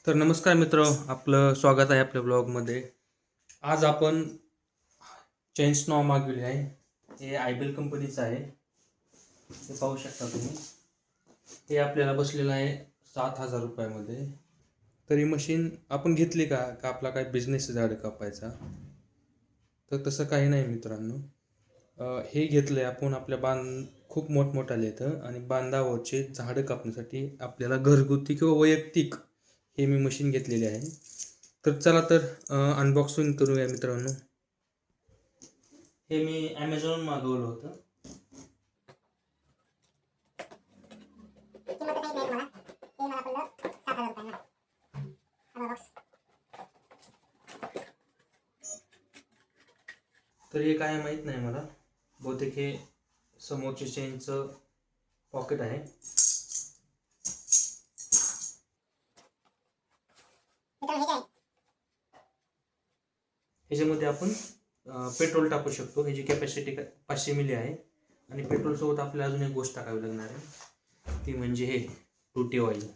तर नमस्कार मित्र, आपलं स्वागत आहे आपल्या ब्लॉगमध्ये. आज आपण चेन्स नॉ मागवली आहे. हे आयबेल कंपनीचं आहे. हे पाहू शकता तुम्ही. हे आपल्याला बसलेलं आहे 7,000 रुपयामध्ये. तरी मशीन आपण घेतली का आपला काय बिझनेस झाड कापायचा? तर तसं काही नाही मित्रांनो. हे घेतलं आहे आपण आपल्या खूप मोठमोठाले येतं आणि बांधावरचे झाडं कापण्यासाठी आपल्याला घरगुती किंवा वैयक्तिक हे मी मशीन घेतलेली आहे. तर चला तर अनबॉक्सिंग करूया मित्रांनो. हे मी ॲमेझॉन मागवलं होतं. तर हे काय माहीत नाही मला. बहुतेक हे समोरच्या चेनचं पॉकेट आहे. ह्याच्यामध्ये आपण पेट्रोल टाकू शकतो. ह्याची कॅपॅसिटी 500 मिली आहे आणि पेट्रोलसोबत आपल्याला अजून एक गोष्ट टाकावी लागणार आहे, ती म्हणजे हे टूटी ऑइल.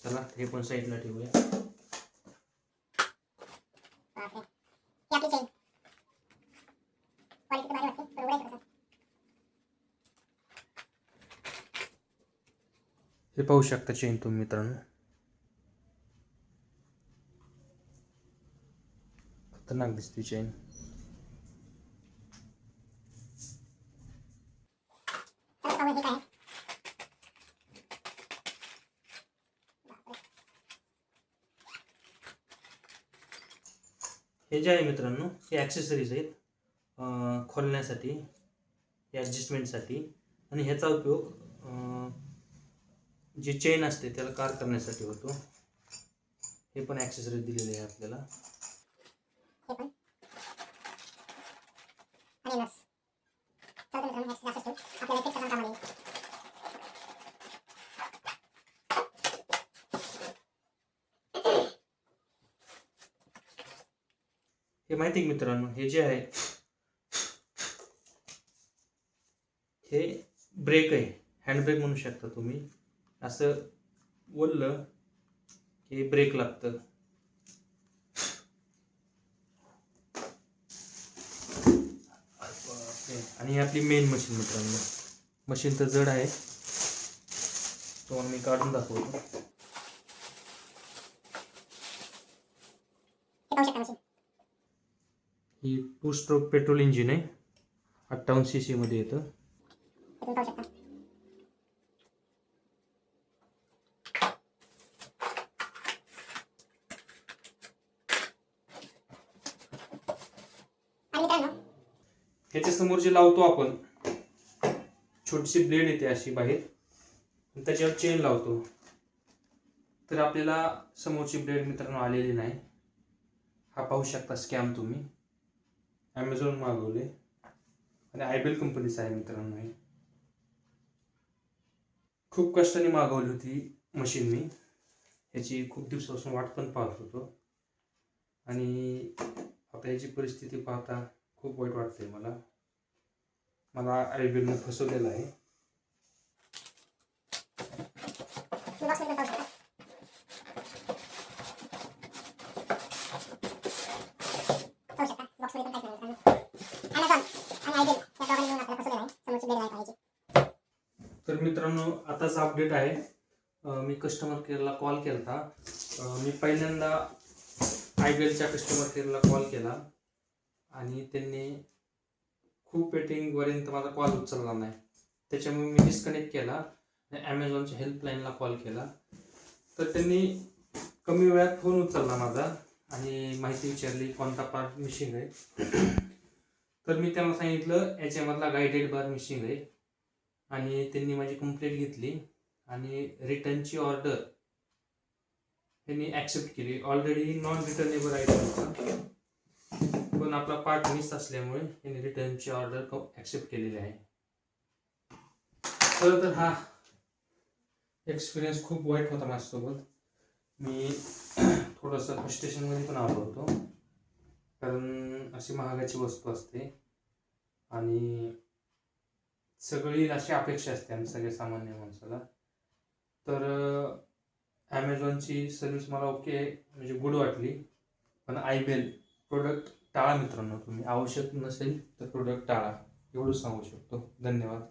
चला हे पण साईडला ठेवूया. हे पाहू शकता चेन तुम्ही मित्रांनो. खतरनाक दिसते चेन. हे जे आहे मित्रांनो, हे ॲक्सेसरीज आहेत खोलण्यासाठी, ॲडजस्टमेंटसाठी. आणि ह्याचा उपयोग जी चेन असते त्याला कार करण्यासाठी होतो. हे पण ॲक्सेसरीज दिलेले आहे आपल्याला. हे माहिती आहे मित्रांनो, हे जे आहे हे ब्रेक आहे, हँड ब्रेक म्हणू शकता तुम्ही. असं बोललं की ब्रेक लागतं. आणि ही आपली मेन मशीन मित्रांनो. मशीन तर जड आहे, तुम्हाला मी काढून दाखवतो. ही 2 स्ट्रोक पेट्रोल इंजिन आहे, 58 cc मध्ये येतं. ह्याच्या समोर जे लावतो आपण, छोटीशी ब्लेड येते अशी बाहेर, त्याच्यावर चेन लावतो. तर आपल्याला समोरची ब्लेड मित्रांनो आलेली नाही. हा पाहू शकता स्कॅम तुम्ही. ॲमेझॉन मागवले आणि आयबेल कंपनीचं आहे मित्रांनो. हे खूप कष्टाने मागवली होती मशीन मी. ह्याची खूप दिवसापासून वाट पण पाहत होतो आणि आता याची परिस्थिती पाहता खूप वाईट वाटते मला आयबेलने फसवलेलं आहे. तर मित्रांनो आताच अपडेट आहे. मी कस्टमर केअरला कॉल केला होता. मी पहिल्यांदा आयबेलच्या कस्टमर केअरला कॉल केला आणि त्यांनी खूप वेटिंगपर्यंत माझा कॉल उचलला नाही. त्याच्यामुळे मी डिस्कनेक्ट केला आणि ॲमेझॉनच्या हेल्पलाईनला कॉल केला. तर त्यांनी कमी वेळात फोन उचलला माझा आणि माहिती विचारली कोणता पार्ट मिसिंग आहे. तर मी त्यांना सांगितलं याच्यामधला गायडेड बार मिसिंग आहे आणि त्यांनी माझी कंप्लेंट घेतली आणि रिटर्नची ऑर्डर त्यांनी ॲक्सेप्ट केली. ऑलरेडी नॉन रिटर्नेबल आयटम होता, पण आपला पार्ट मिस असल्यामुळे त्यांनी रिटर्नची ऑर्डर ॲक्सेप्ट केलेली आहे. खरं तर हा एक्सपिरियन्स खूप वाईट होता माझ्यासोबत. मी थोडंसं फ्रस्ट्रेशनमध्ये पण आलो होतो, कारण अशी महागाची वस्तू असते आणि सगळी अशी अपेक्षा असते आम्ही सगळ्या सामान्य माणसाला. तर ॲमेझॉनची सर्विस मला ओके म्हणजे गुड वाटली, पण आयबेल प्रोडक्ट टाळा मित्रांनो. तुम्ही आवश्यक नसेल तर प्रोडक्ट टाळा, एवढं सांगू शकतो. धन्यवाद.